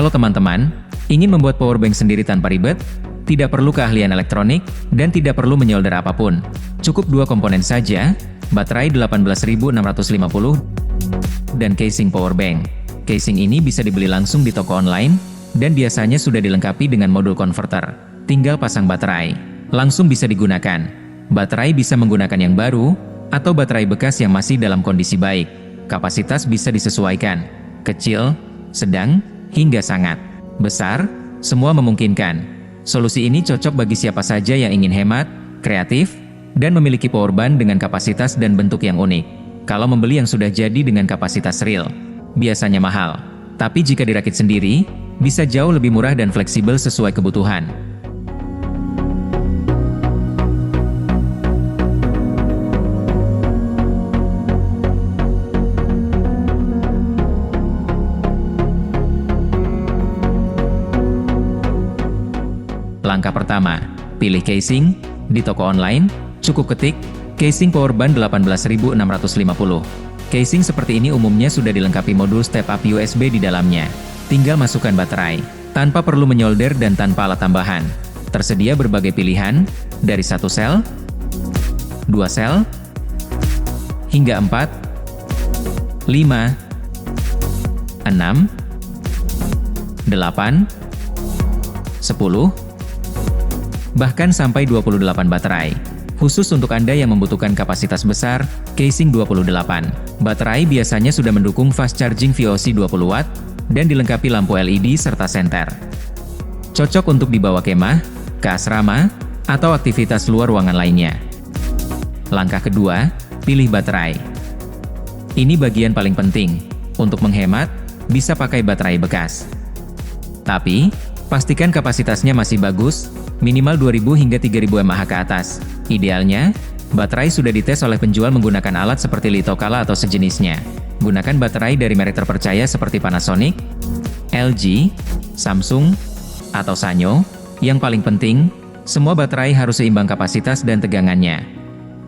Halo teman-teman, ingin membuat powerbank sendiri tanpa ribet? Tidak perlu keahlian elektronik, dan tidak perlu menyolder apapun. Cukup dua komponen saja, baterai 18650, dan casing powerbank. Casing ini bisa dibeli langsung di toko online, dan biasanya sudah dilengkapi dengan modul converter. Tinggal pasang baterai, langsung bisa digunakan. Baterai bisa menggunakan yang baru, atau baterai bekas yang masih dalam kondisi baik. Kapasitas bisa disesuaikan, kecil, sedang, hingga sangat besar, semua memungkinkan. Solusi ini cocok bagi siapa saja yang ingin hemat, kreatif, dan memiliki powerbank dengan kapasitas dan bentuk yang unik. Kalau membeli yang sudah jadi dengan kapasitas real, biasanya mahal. Tapi jika dirakit sendiri, bisa jauh lebih murah dan fleksibel sesuai kebutuhan. Langkah pertama, pilih casing. Di toko online, cukup ketik, casing powerbank 18650. Casing seperti ini umumnya sudah dilengkapi modul step-up USB di dalamnya. Tinggal masukkan baterai, tanpa perlu menyolder dan tanpa alat tambahan. Tersedia berbagai pilihan, dari 1 sel, 2 sel, hingga 4, 5, 6, 8, 10, bahkan sampai 28 baterai. Khusus untuk Anda yang membutuhkan kapasitas besar, casing 28 baterai biasanya sudah mendukung fast charging VOC 20 Watt, dan dilengkapi lampu LED serta senter. Cocok untuk dibawa kemah, ke asrama, atau aktivitas luar ruangan lainnya. Langkah kedua, pilih baterai. Ini bagian paling penting. Untuk menghemat, bisa pakai baterai bekas. Tapi, pastikan kapasitasnya masih bagus, minimal 2000 hingga 3000 mAh ke atas. Idealnya, baterai sudah dites oleh penjual menggunakan alat seperti Litokala atau sejenisnya. Gunakan baterai dari merek terpercaya seperti Panasonic, LG, Samsung, atau Sanyo. Yang paling penting, semua baterai harus seimbang kapasitas dan tegangannya.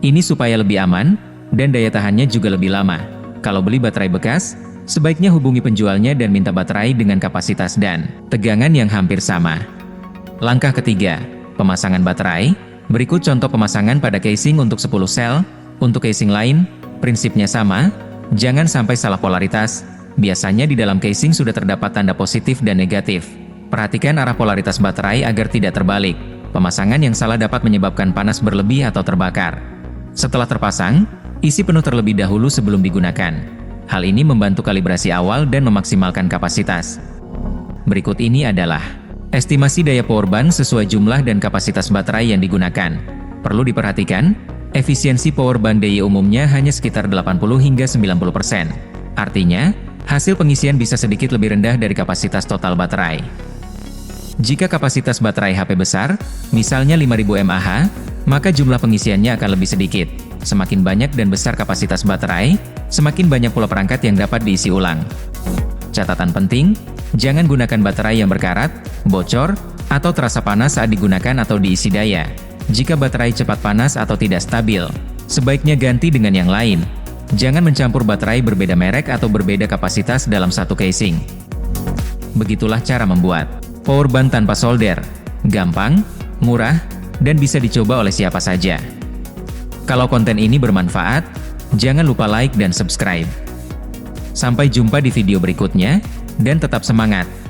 Ini supaya lebih aman, dan daya tahannya juga lebih lama. Kalau beli baterai bekas, sebaiknya hubungi penjualnya dan minta baterai dengan kapasitas dan tegangan yang hampir sama. Langkah ketiga, pemasangan baterai. Berikut contoh pemasangan pada casing untuk 10 sel. Untuk casing lain, prinsipnya sama, jangan sampai salah polaritas. Biasanya di dalam casing sudah terdapat tanda positif dan negatif. Perhatikan arah polaritas baterai agar tidak terbalik. Pemasangan yang salah dapat menyebabkan panas berlebih atau terbakar. Setelah terpasang, isi penuh terlebih dahulu sebelum digunakan. Hal ini membantu kalibrasi awal dan memaksimalkan kapasitas. Berikut ini adalah estimasi daya powerbank sesuai jumlah dan kapasitas baterai yang digunakan. Perlu diperhatikan, efisiensi powerbank DAY umumnya hanya sekitar 80 hingga 90%. Artinya, hasil pengisian bisa sedikit lebih rendah dari kapasitas total baterai. Jika kapasitas baterai HP besar, misalnya 5000 mAh, maka jumlah pengisiannya akan lebih sedikit. Semakin banyak dan besar kapasitas baterai, semakin banyak pula perangkat yang dapat diisi ulang. Catatan penting, jangan gunakan baterai yang berkarat, bocor, atau terasa panas saat digunakan atau diisi daya. Jika baterai cepat panas atau tidak stabil, sebaiknya ganti dengan yang lain. Jangan mencampur baterai berbeda merek atau berbeda kapasitas dalam satu casing. Begitulah cara membuat powerbank tanpa solder. Gampang, murah, dan bisa dicoba oleh siapa saja. Kalau konten ini bermanfaat, jangan lupa like dan subscribe. Sampai jumpa di video berikutnya, dan tetap semangat!